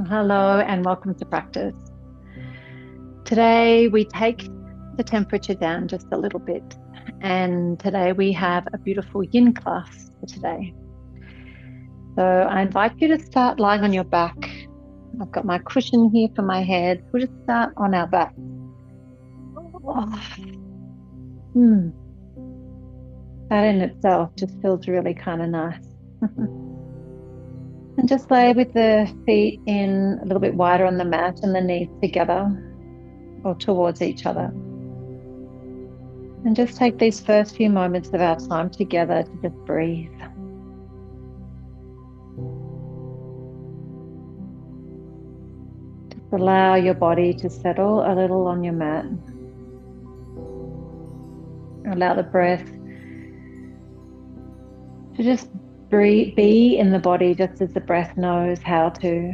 Hello and welcome to practice. Today we take the temperature down just a little bit, and today we have a beautiful yin class for today. So I invite you to start lying on your back. I've got my cushion here for my head. We'll just start on our back. Oh, that in itself just feels really kind of nice. And just lay with the feet in a little bit wider on the mat and the knees together or towards each other. And just take these first few moments of our time together to just breathe. Just allow your body to settle a little on your mat. Allow the breath to just be in the body just as the breath knows how to.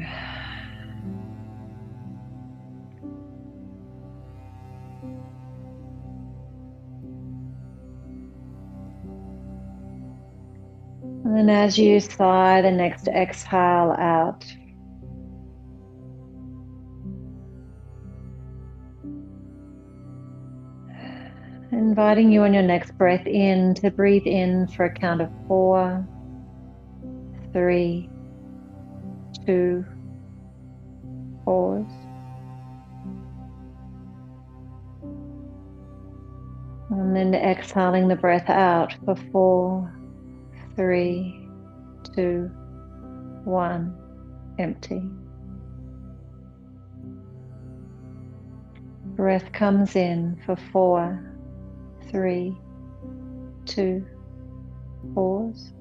And then as you sigh the next exhale out, inviting you on your next breath in to breathe in for a count of 4, 3, 2, pause. And then exhaling the breath out for 4, 3, 2, 1, empty. Breath comes in for 4, 3, 2, pause.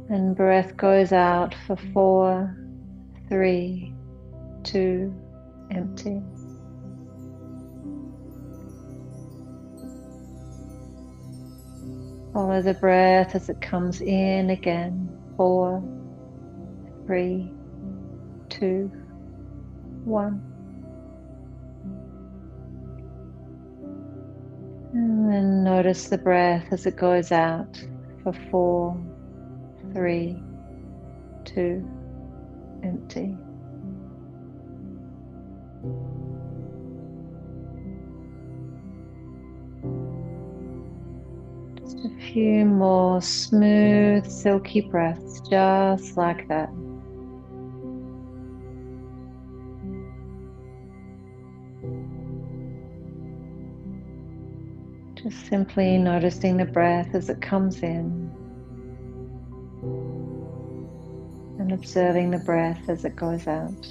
And breath goes out for 4, 3, 2, empty. Follow the breath as it comes in again. 4, 3, 2, 1. And then notice the breath as it goes out for 4, 3, 2, empty. Just a few more smooth, silky breaths, just like that. Just simply noticing the breath as it comes in and observing the breath as it goes out.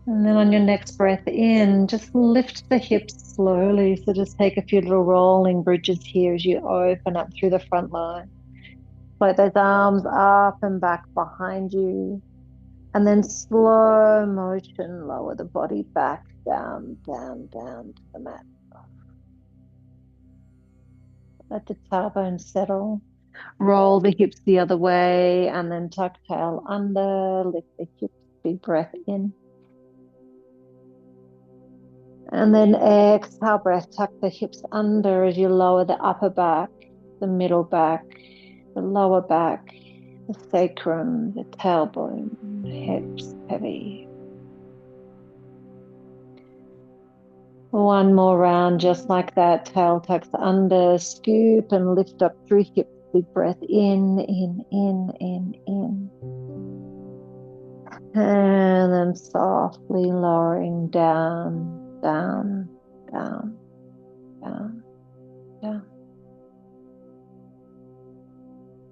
And then on your next breath in, just lift the hips slowly. So just take a few little rolling bridges here as you open up through the front line. Float those arms up and back behind you. And then slow motion, lower the body back, down, down, down to the mat. Let the tailbone settle. Roll the hips the other way and then tuck tail under, lift the hips, big breath in. And then exhale, breath, tuck the hips under as you lower the upper back, the middle back, the lower back, the sacrum, the tailbone, hips heavy. One more round just like that, tail tucks under, scoop and lift up through hips, big breath in. And then softly lowering down, down, down, down, down.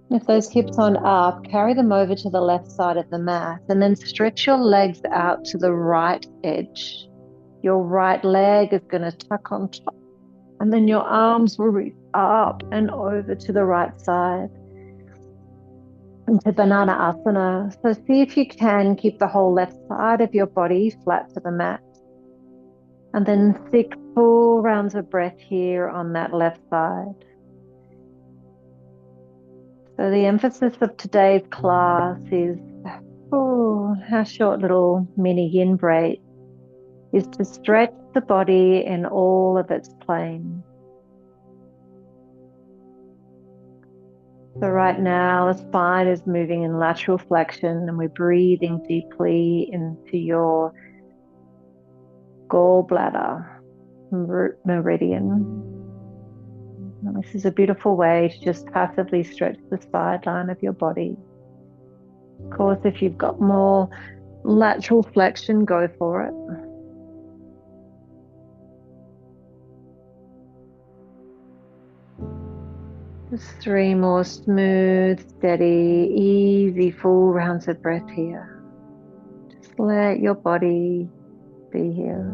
If those hips aren't up, carry them over to the left side of the mat and then stretch your legs out to the right edge. Your right leg is going to tuck on top and then your arms will reach up and over to the right side into Banana Asana. So see if you can keep the whole left side of your body flat to the mat. And then 6 full rounds of breath here on that left side. So the emphasis of today's class is our short little mini yin break. is to stretch the body in all of its plane. So right now, the spine is moving in lateral flexion and we're breathing deeply into your gallbladder meridian. And this is a beautiful way to just passively stretch the sideline of your body. Of course, if you've got more lateral flexion, go for it. Just 3 more smooth, steady, easy, full rounds of breath here. Just let your body be here.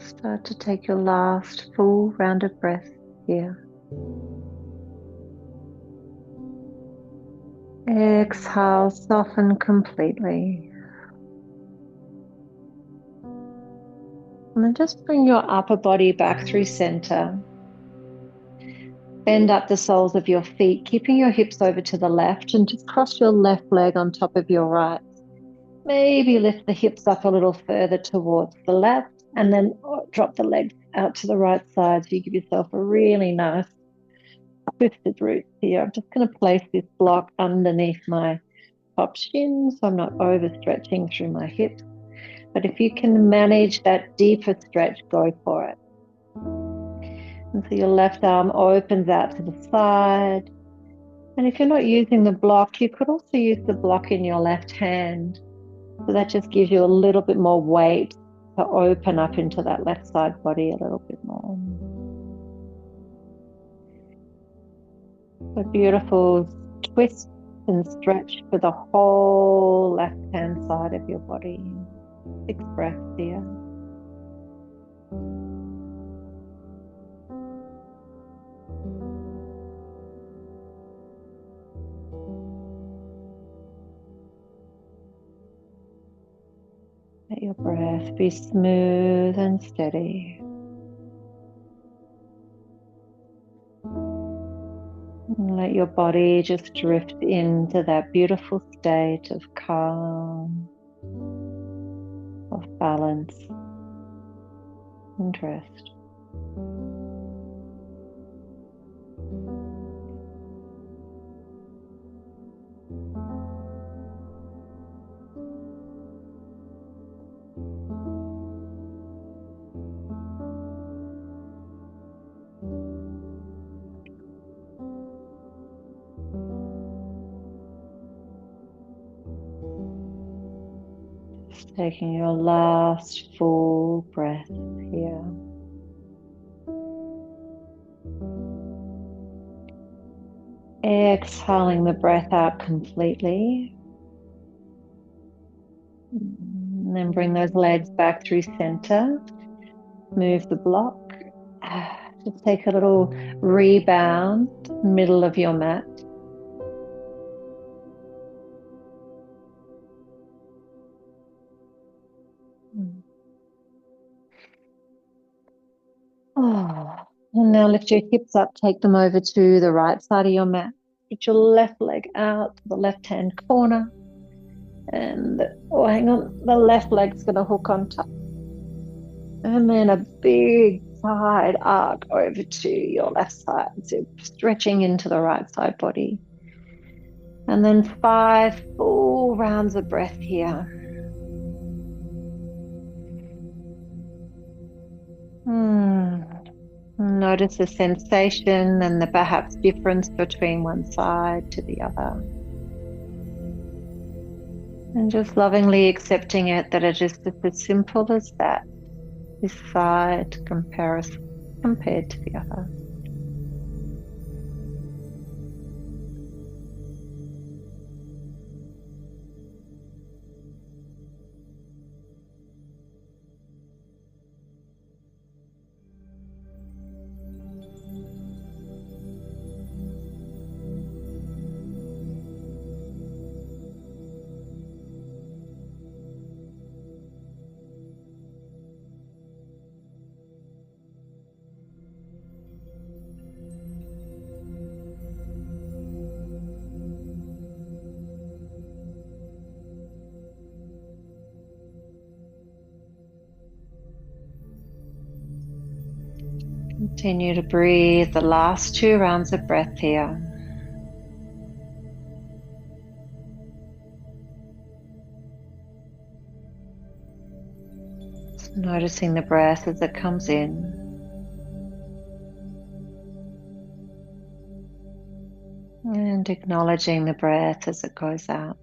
Start to take your last full round of breath here. Exhale, soften completely. And then just bring your upper body back through center. Bend up the soles of your feet, keeping your hips over to the left, and just cross your left leg on top of your right. Maybe lift the hips up a little further towards the left, and then drop the legs out to the right side so you give yourself a really nice twisted root here. I'm just going to place this block underneath my top shin so I'm not overstretching through my hips. But if you can manage that deeper stretch, go for it. And so your left arm opens out to the side. And if you're not using the block, you could also use the block in your left hand. So that just gives you a little bit more weight to open up into that left side body a little bit more. A beautiful twist and stretch for the whole left-hand side of your body. 6 breaths here. Let your breath be smooth and steady. And let your body just drift into that beautiful state of calm, of balance and rest. Just taking your last full breath here. Exhaling the breath out completely. And then bring those legs back through center. Move the block. Just take a little rebound, middle of your mat. Oh, and now lift your hips up, take them over to the right side of your mat. Put your left leg out to the left-hand corner. And, oh, hang on, the left leg's going to hook on top. And then a big side arc over to your left side, so stretching into the right side body. And then 5 full rounds of breath here. Notice the sensation and the perhaps difference between one side to the other. And just lovingly accepting it, that it is just as simple as that. this side compared to the other. Continue to breathe the last 2 rounds of breath here. Just noticing the breath as it comes in. And acknowledging the breath as it goes out.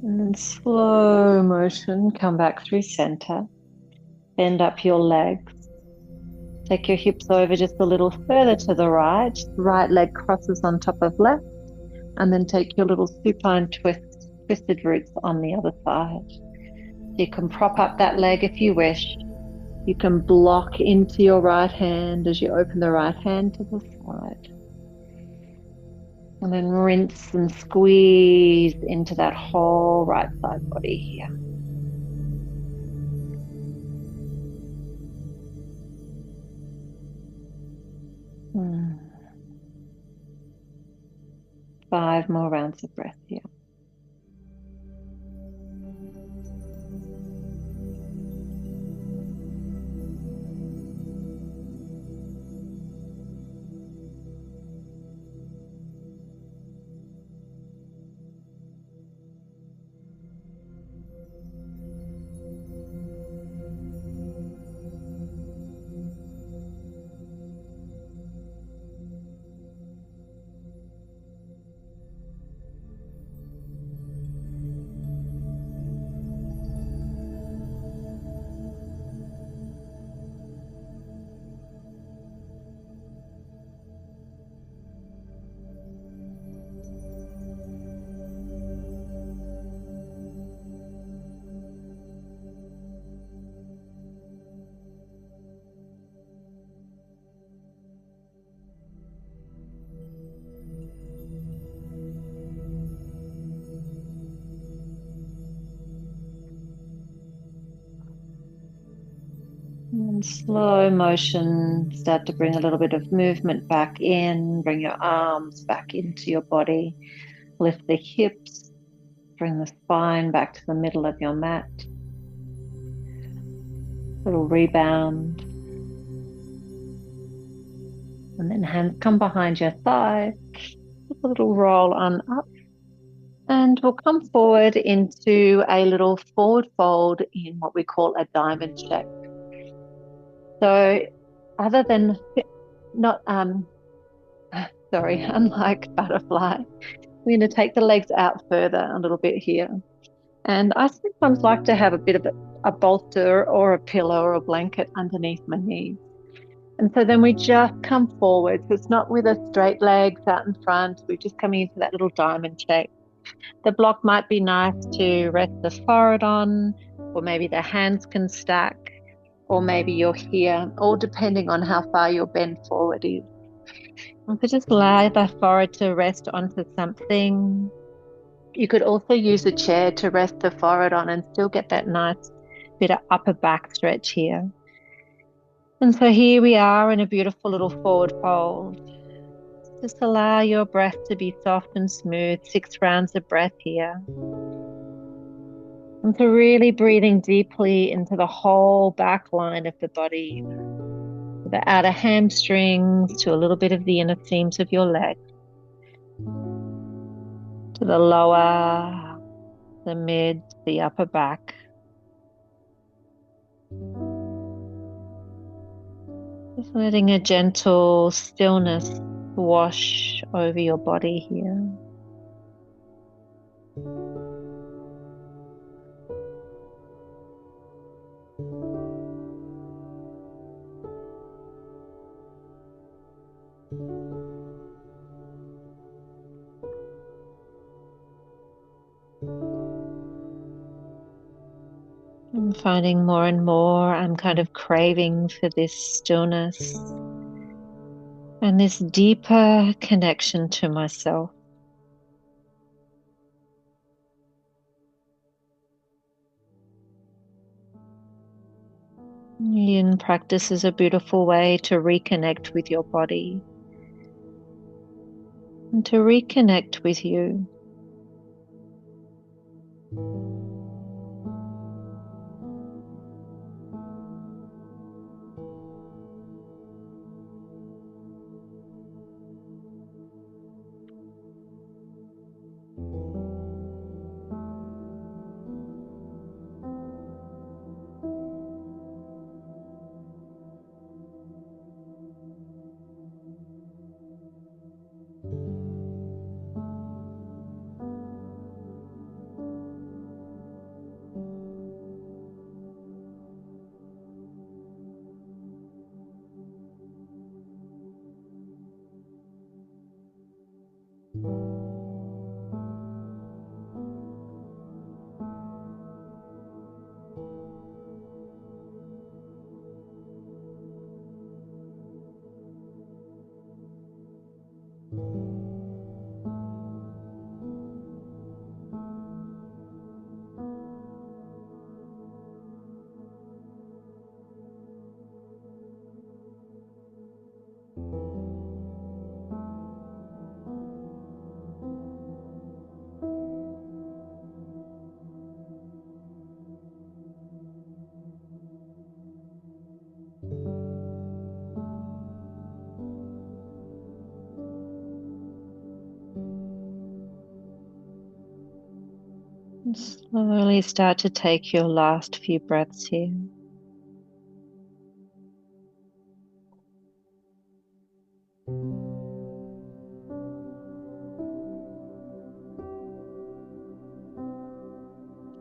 And then slow motion, come back through center. Bend up your legs. Take your hips over just a little further to the right. Right leg crosses on top of left. And then take your little supine twisted roots on the other side. You can prop up that leg if you wish. You can block into your right hand as you open the right hand to the side. And then rinse and squeeze into that whole right side body here. Mm. 5 more rounds of breath here. And slow motion, start to bring a little bit of movement back in, bring your arms back into your body, lift the hips, bring the spine back to the middle of your mat. Little rebound. And then hands come behind your thigh, just a little roll on up. And we'll come forward into a little forward fold in what we call a diamond shape. So other than unlike butterfly, we're going to take the legs out further a little bit here. And I sometimes like to have a bit of a bolster or a pillow or a blanket underneath my knees. And so then we just come forward. So it's not with a straight legs out in front. We're just coming into that little diamond shape. The block might be nice to rest the forehead on, or maybe the hands can stack, or maybe you're here, all depending on how far your bend forward is. And so just allow the forehead to rest onto something. You could also use a chair to rest the forehead on and still get that nice bit of upper back stretch here. And so here we are in a beautiful little forward fold. Just allow your breath to be soft and smooth. 6 rounds of breath here. And so really breathing deeply into the whole back line of the body, the outer hamstrings to a little bit of the inner seams of your legs, to the lower, the mid, the upper back. Just letting a gentle stillness wash over your body here. I'm finding more and more I'm kind of craving for this stillness and this deeper connection to myself. Yin practice is a beautiful way to reconnect with your body and to reconnect with you. And slowly start to take your last few breaths here.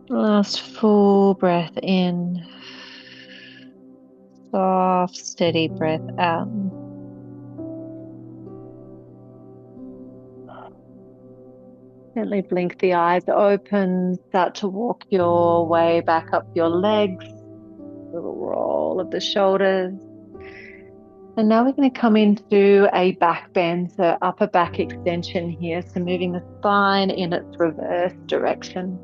Last full breath in. Soft, steady breath out. Gently blink the eyes open. Start to walk your way back up your legs. Little roll of the shoulders. And now we're going to come into a back bend, so upper back extension here. So moving the spine in its reverse direction.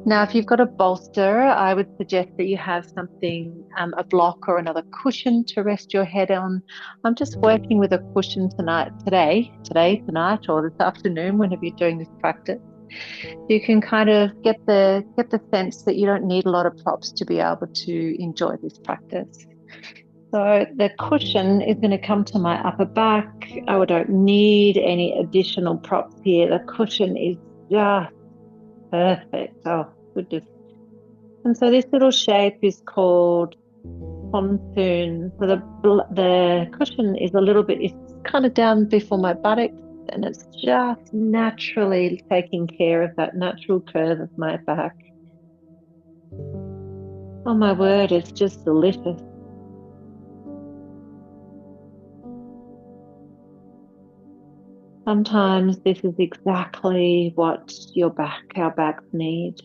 Now, if you've got a bolster, I would suggest that you have something, a block or another cushion to rest your head on. I'm just working with a cushion tonight, or this afternoon, whenever you're doing this practice. You can kind of get the sense that you don't need a lot of props to be able to enjoy this practice. So the cushion is going to come to my upper back. I don't need any additional props here. The cushion is just perfect. Oh, goodness. And so this little shape is called pontoon. So the cushion is a little bit, it's kind of down before my buttocks, and it's just naturally taking care of that natural curve of my back. Oh my word, it's just delicious. Sometimes this is exactly what our backs need.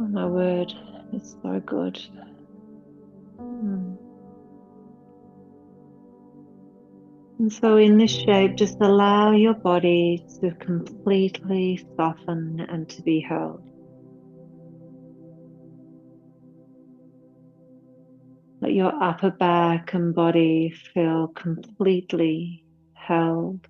Oh my word, it's so good. And so in this shape, just allow your body to completely soften and to be held. Let your upper back and body feel completely held.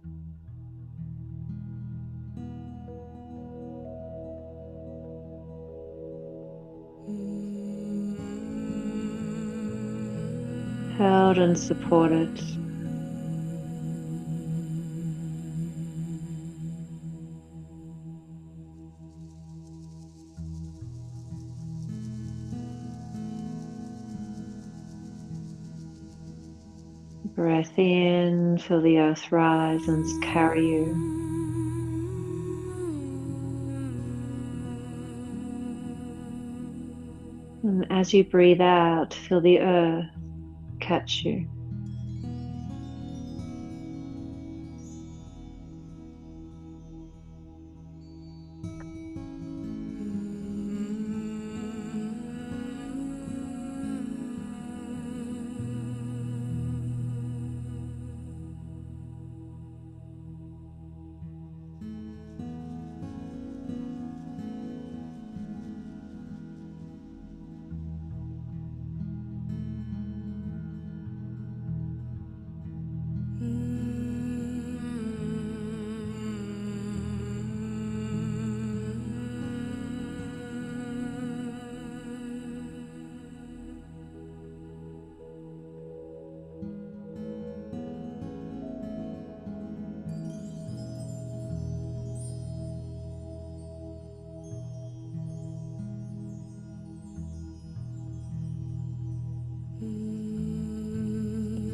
Held and supported. Breath in, feel the earth rise and carry you. And as you breathe out, feel the earth catch you.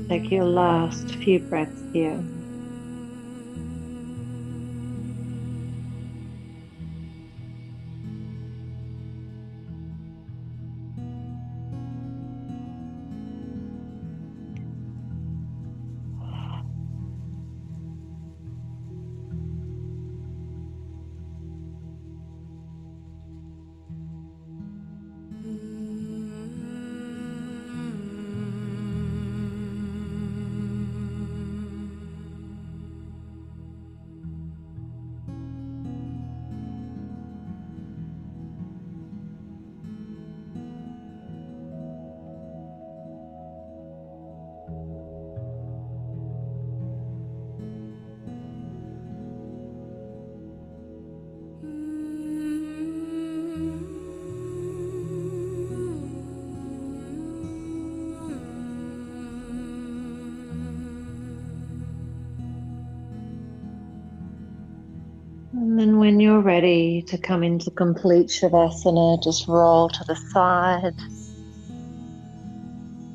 Take your last few breaths here. And then when you're ready to come into complete Shavasana, just roll to the side.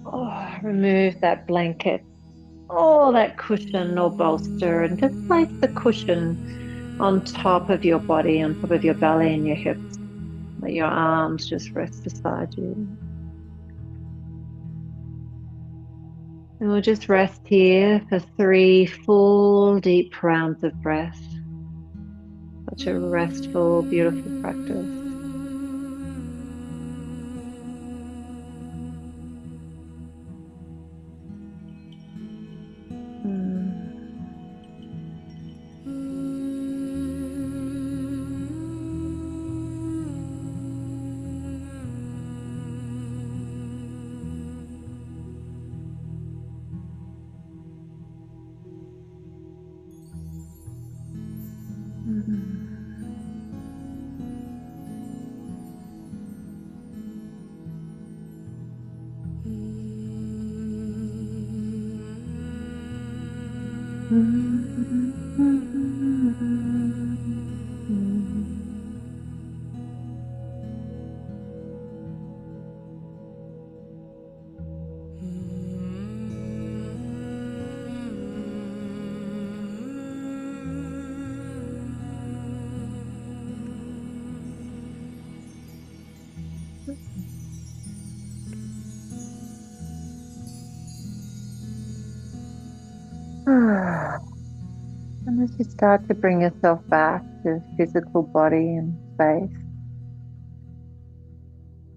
Oh, remove that blanket or that cushion or bolster and just place the cushion on top of your body, on top of your belly and your hips. Let your arms just rest beside you. And we'll just rest here for 3 full deep rounds of breath. Such a restful, beautiful practice. And as you start to bring yourself back to physical body and space,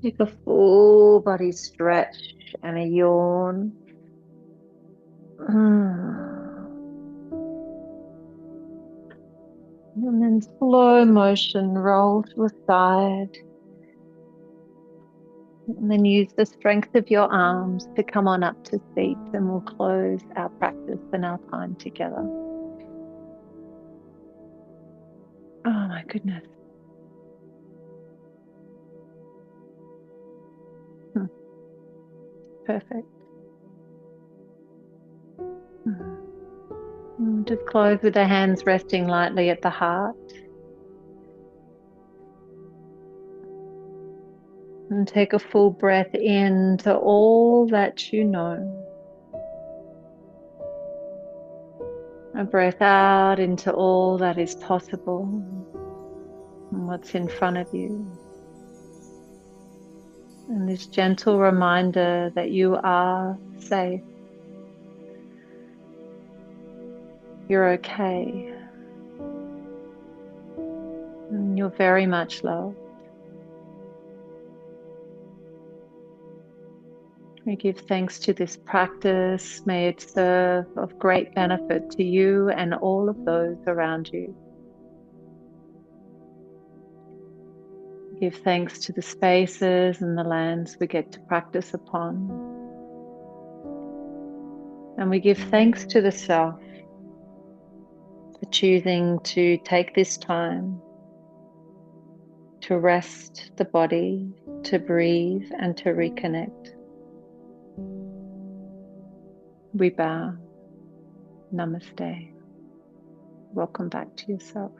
take a full body stretch and a yawn. And then slow motion, roll to the side. And then use the strength of your arms to come on up to seat, and we'll close our practice and our time together. Oh my goodness. Perfect. Just close with the hands resting lightly at the heart. And take a full breath into all that you know. A breath out into all that is possible and what's in front of you. And this gentle reminder that you are safe. You're okay. And you're very much loved. We give thanks to this practice. May it serve of great benefit to you and all of those around you. Give thanks to the spaces and the lands we get to practice upon. And we give thanks to the self for choosing to take this time to rest the body, to breathe, and to reconnect. We bow. Namaste. Welcome back to yourself.